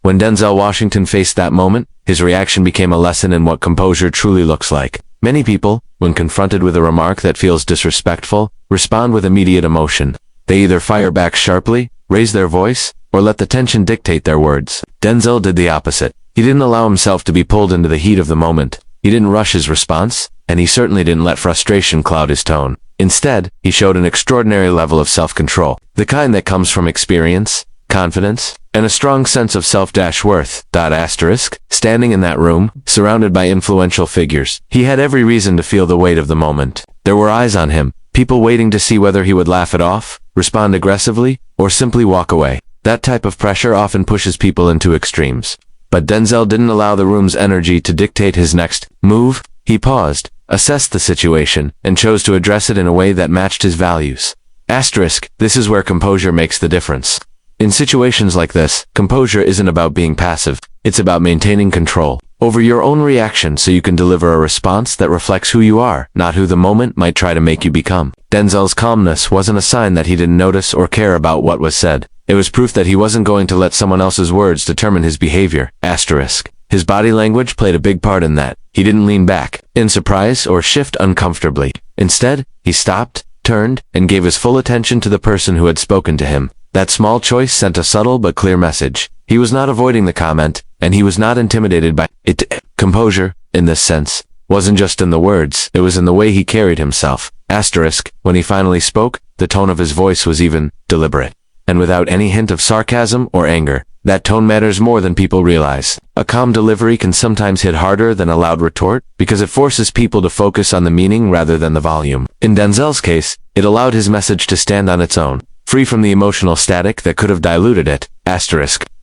When Denzel Washington faced that moment, his reaction became a lesson in what composure truly looks like. Many people, when confronted with a remark that feels disrespectful, respond with immediate emotion. They either fire back sharply, raise their voice, or let the tension dictate their words. Denzel did the opposite. He didn't allow himself to be pulled into the heat of the moment. He didn't rush his response, and he certainly didn't let frustration cloud his tone. Instead, he showed an extraordinary level of self-control, the kind that comes from experience, confidence, and a strong sense of self-worth. Standing in that room, surrounded by influential figures, he had every reason to feel the weight of the moment. There were eyes on him, people waiting to see whether he would laugh it off, respond aggressively, or simply walk away. That type of pressure often pushes people into extremes. But Denzel didn't allow the room's energy to dictate his next move. He paused, assessed the situation, and chose to address it in a way that matched his values. This is where composure makes the difference. In situations like this, composure isn't about being passive. It's about maintaining control over your own reaction so you can deliver a response that reflects who you are, not who the moment might try to make you become. Denzel's calmness wasn't a sign that he didn't notice or care about what was said. It was proof that he wasn't going to let someone else's words determine his behavior. His body language played a big part in that. He didn't lean back in surprise or shift uncomfortably. Instead, he stopped, turned, and gave his full attention to the person who had spoken to him. That small choice sent a subtle but clear message. He was not avoiding the comment, and he was not intimidated by it. Composure, in this sense, wasn't just in the words, it was in the way he carried himself. When he finally spoke, the tone of his voice was even, deliberate, and without any hint of sarcasm or anger. That tone matters more than people realize. A calm delivery can sometimes hit harder than a loud retort, because it forces people to focus on the meaning rather than the volume. In Denzel's case, it allowed his message to stand on its own, free from the emotional static that could have diluted it.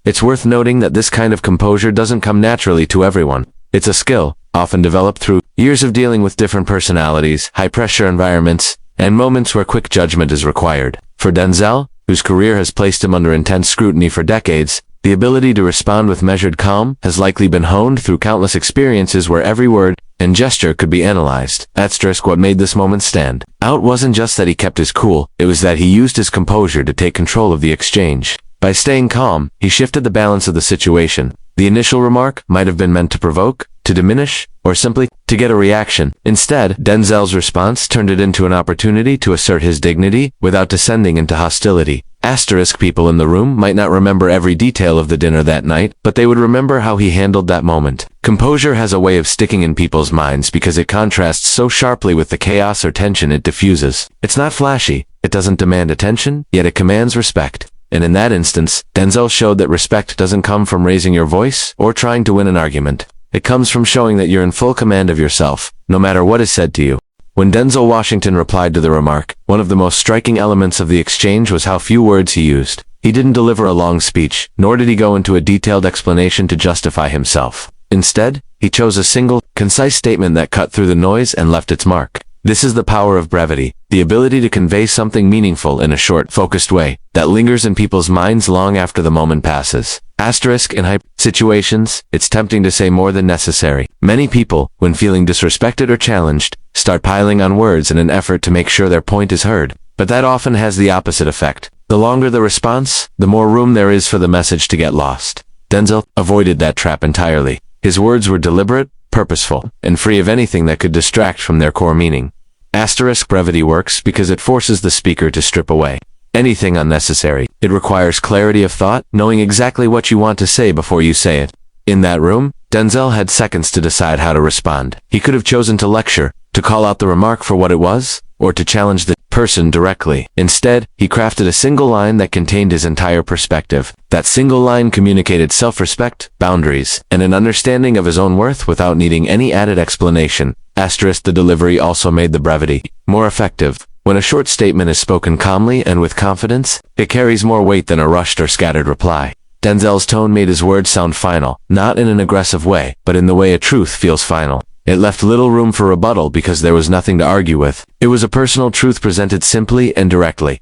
It's worth noting that this kind of composure doesn't come naturally to everyone. It's a skill, often developed through years of dealing with different personalities, high-pressure environments, and moments where quick judgment is required. For Denzel, whose career has placed him under intense scrutiny for decades, the ability to respond with measured calm has likely been honed through countless experiences where every word and gesture could be analyzed. What made this moment stand out wasn't just that he kept his cool, it was that he used his composure to take control of the exchange. By staying calm, he shifted the balance of the situation. The initial remark might have been meant to provoke, to diminish, or simply to get a reaction. Instead, Denzel's response turned it into an opportunity to assert his dignity without descending into hostility. People in the room might not remember every detail of the dinner that night, but they would remember how he handled that moment. Composure has a way of sticking in people's minds because it contrasts so sharply with the chaos or tension it diffuses. It's not flashy, it doesn't demand attention, yet it commands respect. And in that instance, Denzel showed that respect doesn't come from raising your voice or trying to win an argument. It comes from showing that you're in full command of yourself, no matter what is said to you. When Denzel Washington replied to the remark, one of the most striking elements of the exchange was how few words he used. He didn't deliver a long speech, nor did he go into a detailed explanation to justify himself. Instead, he chose a single, concise statement that cut through the noise and left its mark. This is the power of brevity, the ability to convey something meaningful in a short, focused way that lingers in people's minds long after the moment passes. In hype situations, it's tempting to say more than necessary. Many people, when feeling disrespected or challenged, start piling on words in an effort to make sure their point is heard. But that often has the opposite effect. The longer the response, the more room there is for the message to get lost. Denzel avoided that trap entirely. His words were deliberate, purposeful, and free of anything that could distract from their core meaning. Brevity works because it forces the speaker to strip away anything unnecessary. It requires clarity of thought, knowing exactly what you want to say before you say it. In that room, Denzel had seconds to decide how to respond. He could have chosen to lecture, to call out the remark for what it was, or to challenge the person directly. Instead, he crafted a single line that contained his entire perspective. That single line communicated self-respect, boundaries, and an understanding of his own worth without needing any added explanation. The delivery also made the brevity more effective. When a short statement is spoken calmly and with confidence, it carries more weight than a rushed or scattered reply. Denzel's tone made his words sound final, not in an aggressive way, but in the way a truth feels final. It left little room for rebuttal because there was nothing to argue with. It was a personal truth presented simply and directly.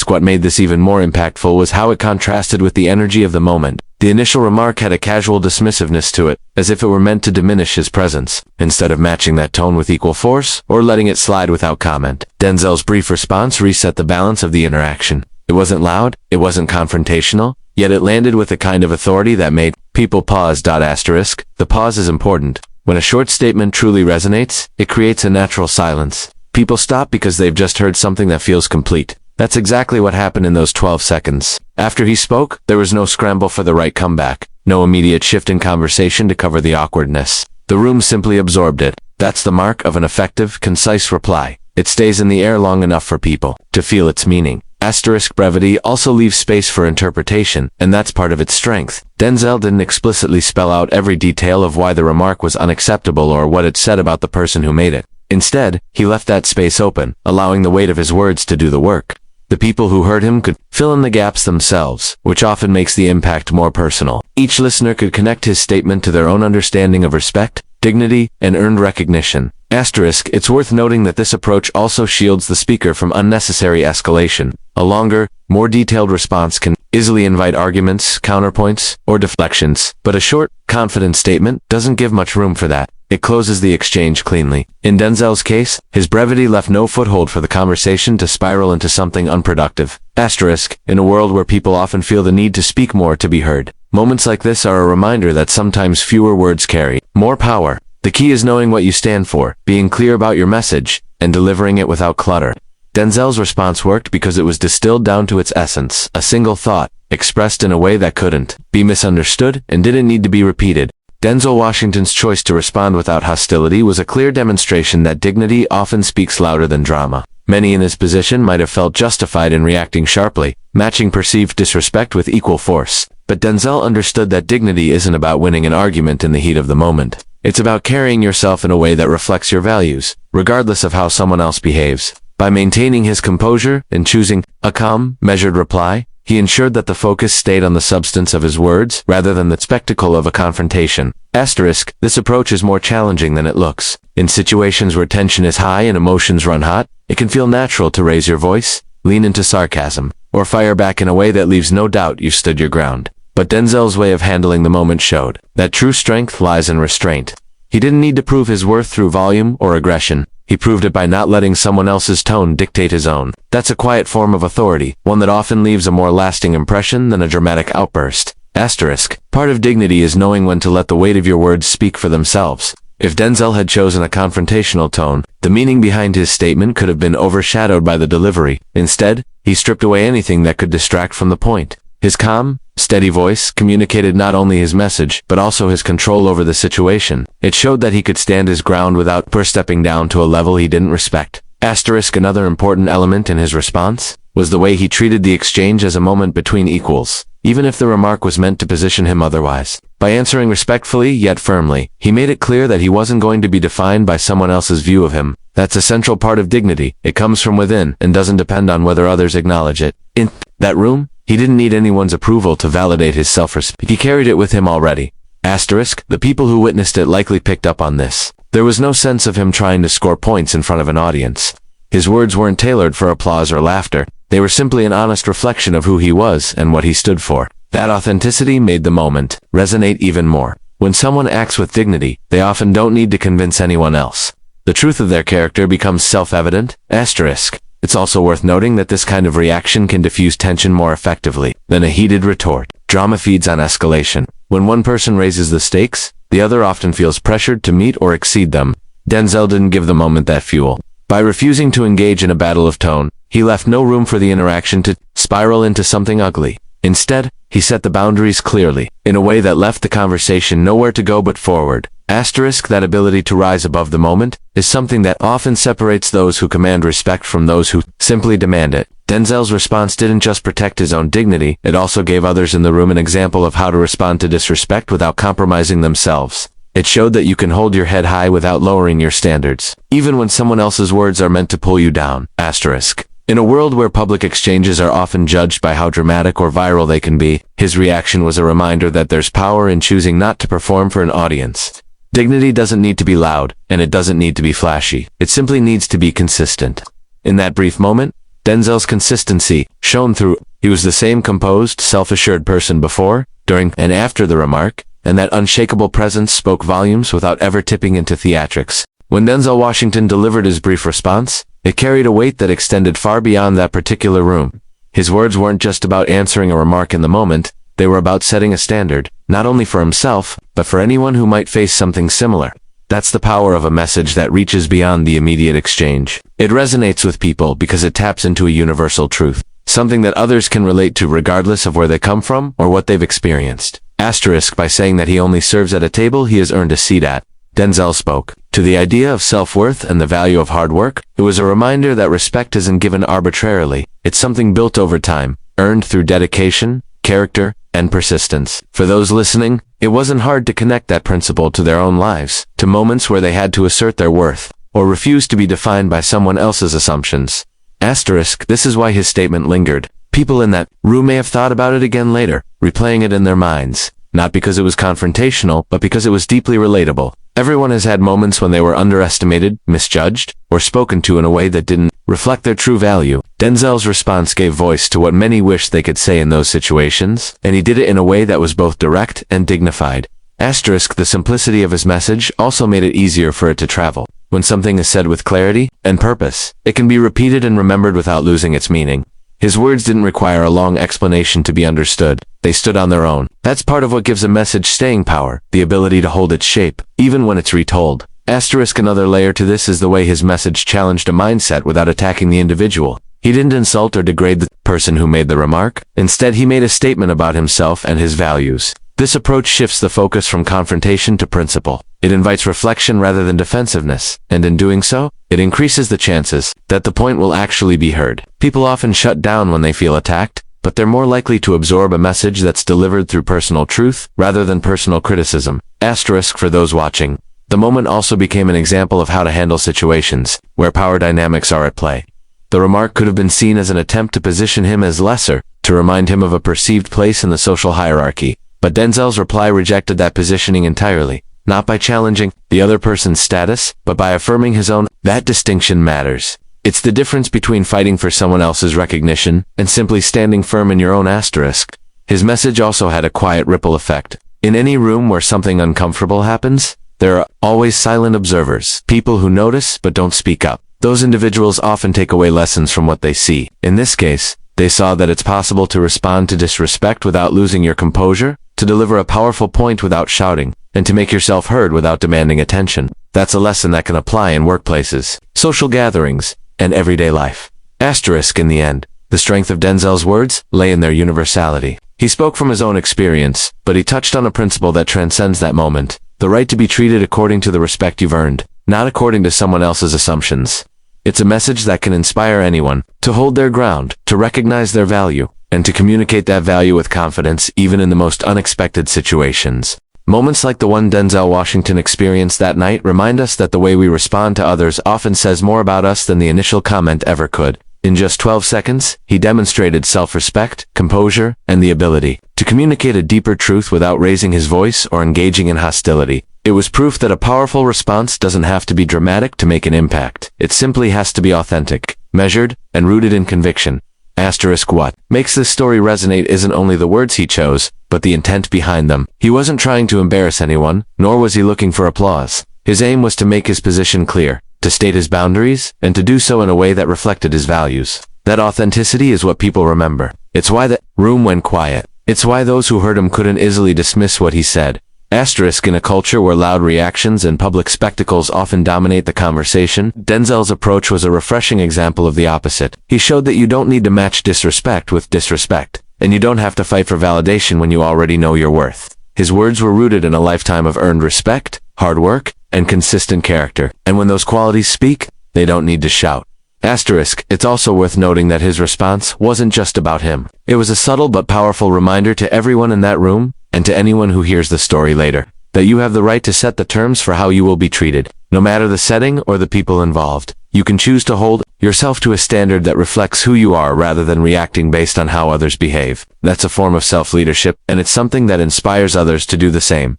What made this even more impactful was how it contrasted with the energy of the moment. The initial remark had a casual dismissiveness to it, as if it were meant to diminish his presence. Instead of matching that tone with equal force, or letting it slide without comment, Denzel's brief response reset the balance of the interaction. It wasn't loud, it wasn't confrontational, yet it landed with a kind of authority that made people pause. Asterisk. The pause is important. When a short statement truly resonates, it creates a natural silence. People stop because they've just heard something that feels complete. That's exactly what happened in those 12 seconds. After he spoke, there was no scramble for the right comeback, no immediate shift in conversation to cover the awkwardness. The room simply absorbed it. That's the mark of an effective, concise reply. It stays in the air long enough for people to feel its meaning. Asterisk. Brevity also leaves space for interpretation, and that's part of its strength. Denzel didn't explicitly spell out every detail of why the remark was unacceptable or what it said about the person who made it. Instead, he left that space open, allowing the weight of his words to do the work. The people who heard him could fill in the gaps themselves, which often makes the impact more personal. Each listener could connect his statement to their own understanding of respect, dignity, and earned recognition. Asterisk. It's worth noting that this approach also shields the speaker from unnecessary escalation. A longer, more detailed response can easily invite arguments, counterpoints, or deflections, but a short, confident statement doesn't give much room for that. It closes the exchange cleanly. In Denzel's case, his brevity left no foothold for the conversation to spiral into something unproductive. Asterisk. In a world where people often feel the need to speak more to be heard, moments like this are a reminder that sometimes fewer words carry more power. The key is knowing what you stand for, being clear about your message, and delivering it without clutter. Denzel's response worked because it was distilled down to its essence, a single thought, expressed in a way that couldn't be misunderstood and didn't need to be repeated. Denzel Washington's choice to respond without hostility was a clear demonstration that dignity often speaks louder than drama. Many in his position might have felt justified in reacting sharply, matching perceived disrespect with equal force. But Denzel understood that dignity isn't about winning an argument in the heat of the moment. It's about carrying yourself in a way that reflects your values, regardless of how someone else behaves. By maintaining his composure and choosing a calm, measured reply, he ensured that the focus stayed on the substance of his words rather than the spectacle of a confrontation. Asterisk. This approach is more challenging than it looks. In situations where tension is high and emotions run hot, it can feel natural to raise your voice, lean into sarcasm, or fire back in a way that leaves no doubt you've stood your ground. But Denzel's way of handling the moment showed that true strength lies in restraint. He didn't need to prove his worth through volume or aggression. He proved it by not letting someone else's tone dictate his own. That's a quiet form of authority, one that often leaves a more lasting impression than a dramatic outburst. Asterisk. Part of dignity is knowing when to let the weight of your words speak for themselves. If Denzel had chosen a confrontational tone, the meaning behind his statement could have been overshadowed by the delivery. Instead, he stripped away anything that could distract from the point. His calm, steady voice communicated not only his message, but also his control over the situation. It showed that he could stand his ground without stepping down to a level he didn't respect. Asterisk. Another important element in his response was the way he treated the exchange as a moment between equals, even if the remark was meant to position him otherwise. By answering respectfully yet firmly, he made it clear that he wasn't going to be defined by someone else's view of him. That's a central part of dignity. It comes from within and doesn't depend on whether others acknowledge it. In that room, he didn't need anyone's approval to validate his self-respect. He carried it with him already. Asterisk. The people who witnessed it likely picked up on this. There was no sense of him trying to score points in front of an audience. His words weren't tailored for applause or laughter. They were simply an honest reflection of who he was and what he stood for. That authenticity made the moment resonate even more. When someone acts with dignity, they often don't need to convince anyone else. The truth of their character becomes self-evident. Asterisk. It's also worth noting that this kind of reaction can diffuse tension more effectively than a heated retort. Drama feeds on escalation. When one person raises the stakes, the other often feels pressured to meet or exceed them. Denzel didn't give the moment that fuel. By refusing to engage in a battle of tone, he left no room for the interaction to spiral into something ugly. Instead, he set the boundaries clearly, in a way that left the conversation nowhere to go but forward. Asterisk. That ability to rise above the moment is something that often separates those who command respect from those who simply demand it. Denzel's response didn't just protect his own dignity, it also gave others in the room an example of how to respond to disrespect without compromising themselves. It showed that you can hold your head high without lowering your standards, even when someone else's words are meant to pull you down. Asterisk. In a world where public exchanges are often judged by how dramatic or viral they can be, his reaction was a reminder that there's power in choosing not to perform for an audience. Dignity doesn't need to be loud, and it doesn't need to be flashy. It simply needs to be consistent. In that brief moment, Denzel's consistency shone through. He was the same composed, self-assured person before, during, and after the remark, and that unshakable presence spoke volumes without ever tipping into theatrics. When Denzel Washington delivered his brief response, it carried a weight that extended far beyond that particular room. His words weren't just about answering a remark in the moment, They were about setting a standard, not only for himself, but for anyone who might face something similar. That's the power of a message that reaches beyond the immediate exchange. It resonates with people because it taps into a universal truth, something that others can relate to regardless of where they come from or what they've experienced. Asterisk, by saying that he only serves at a table he has earned a seat at, Denzel spoke to the idea of self-worth and the value of hard work. It was a reminder that respect isn't given arbitrarily. It's something built over time, earned through dedication, character, and persistence. For those listening, it wasn't hard to connect that principle to their own lives, to moments where they had to assert their worth, or refuse to be defined by someone else's assumptions. Asterisk, this is why his statement lingered. People in that room may have thought about it again later, replaying it in their minds, not because it was confrontational, but because it was deeply relatable. Everyone has had moments when they were underestimated, misjudged, or spoken to in a way that didn't reflect their true value. Denzel's response gave voice to what many wished they could say in those situations, and he did it in a way that was both direct and dignified. Asterisk, the simplicity of his message also made it easier for it to travel. When something is said with clarity and purpose, it can be repeated and remembered without losing its meaning. His words didn't require a long explanation to be understood. They stood on their own. That's part of what gives a message staying power, the ability to hold its shape, even when it's retold. Asterisk, another layer to this is the way his message challenged a mindset without attacking the individual. He didn't insult or degrade the person who made the remark. Instead, he made a statement about himself and his values. This approach shifts the focus from confrontation to principle. It invites reflection rather than defensiveness, and in doing so, it increases the chances that the point will actually be heard. People often shut down when they feel attacked, but they're more likely to absorb a message that's delivered through personal truth rather than personal criticism. Asterisk, for those watching, the moment also became an example of how to handle situations where power dynamics are at play. The remark could have been seen as an attempt to position him as lesser, to remind him of a perceived place in the social hierarchy. But Denzel's reply rejected that positioning entirely, not by challenging the other person's status, but by affirming his own. That distinction matters. It's the difference between fighting for someone else's recognition and simply standing firm in your own. Asterisk. His message also had a quiet ripple effect. In any room where something uncomfortable happens, there are always silent observers, people who notice but don't speak up. Those individuals often take away lessons from what they see. In this case, they saw that it's possible to respond to disrespect without losing your composure, to deliver a powerful point without shouting, and to make yourself heard without demanding attention. That's a lesson that can apply in workplaces, social gatherings, and everyday life. Asterisk, in the end, the strength of Denzel's words lay in their universality. He spoke from his own experience, but he touched on a principle that transcends that moment: the right to be treated according to the respect you've earned, not according to someone else's assumptions. It's a message that can inspire anyone to hold their ground, to recognize their value, and to communicate that value with confidence even in the most unexpected situations. Moments like the one Denzel Washington experienced that night remind us that the way we respond to others often says more about us than the initial comment ever could. In just 12 seconds, he demonstrated self-respect, composure, and the ability to communicate a deeper truth without raising his voice or engaging in hostility. It was proof that a powerful response doesn't have to be dramatic to make an impact. It simply has to be authentic, measured, and rooted in conviction. Asterisk, what makes this story resonate isn't only the words he chose, but the intent behind them. He wasn't trying to embarrass anyone, nor was he looking for applause. His aim was to make his position clear, to state his boundaries, and to do so in a way that reflected his values. That authenticity is what people remember. It's why the room went quiet. It's why those who heard him couldn't easily dismiss what he said. Asterisk, in a culture where loud reactions and public spectacles often dominate the conversation, Denzel's approach was a refreshing example of the opposite. He showed that you don't need to match disrespect with disrespect, and you don't have to fight for validation when you already know your worth. His words were rooted in a lifetime of earned respect, hard work, and consistent character, and when those qualities speak, they don't need to shout. Asterisk, it's also worth noting that his response wasn't just about him. It was a subtle but powerful reminder to everyone in that room, and to anyone who hears the story later, that you have the right to set the terms for how you will be treated. No matter the setting or the people involved, you can choose to hold yourself to a standard that reflects who you are rather than reacting based on how others behave. That's a form of self-leadership, and it's something that inspires others to do the same.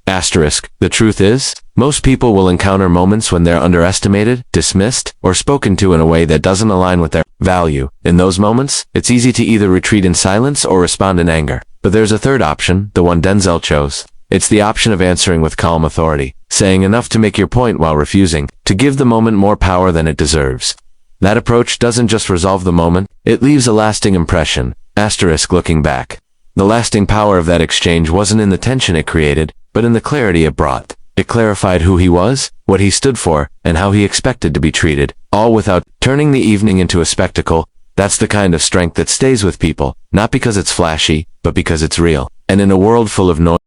Asterisk, the truth is, most people will encounter moments when they're underestimated, dismissed, or spoken to in a way that doesn't align with their value. In those moments, it's easy to either retreat in silence or respond in anger. But there's a third option, the one Denzel chose. It's the option of answering with calm authority, saying enough to make your point while refusing to give the moment more power than it deserves. That approach doesn't just resolve the moment, it leaves a lasting impression. Asterisk, looking back, The lasting power of that exchange wasn't in the tension it created, but in the clarity it brought. It clarified who he was, what he stood for, and how he expected to be treated, all without turning the evening into a spectacle. That's the kind of strength that stays with people, not because it's flashy, but because it's real. And in a world full of noise,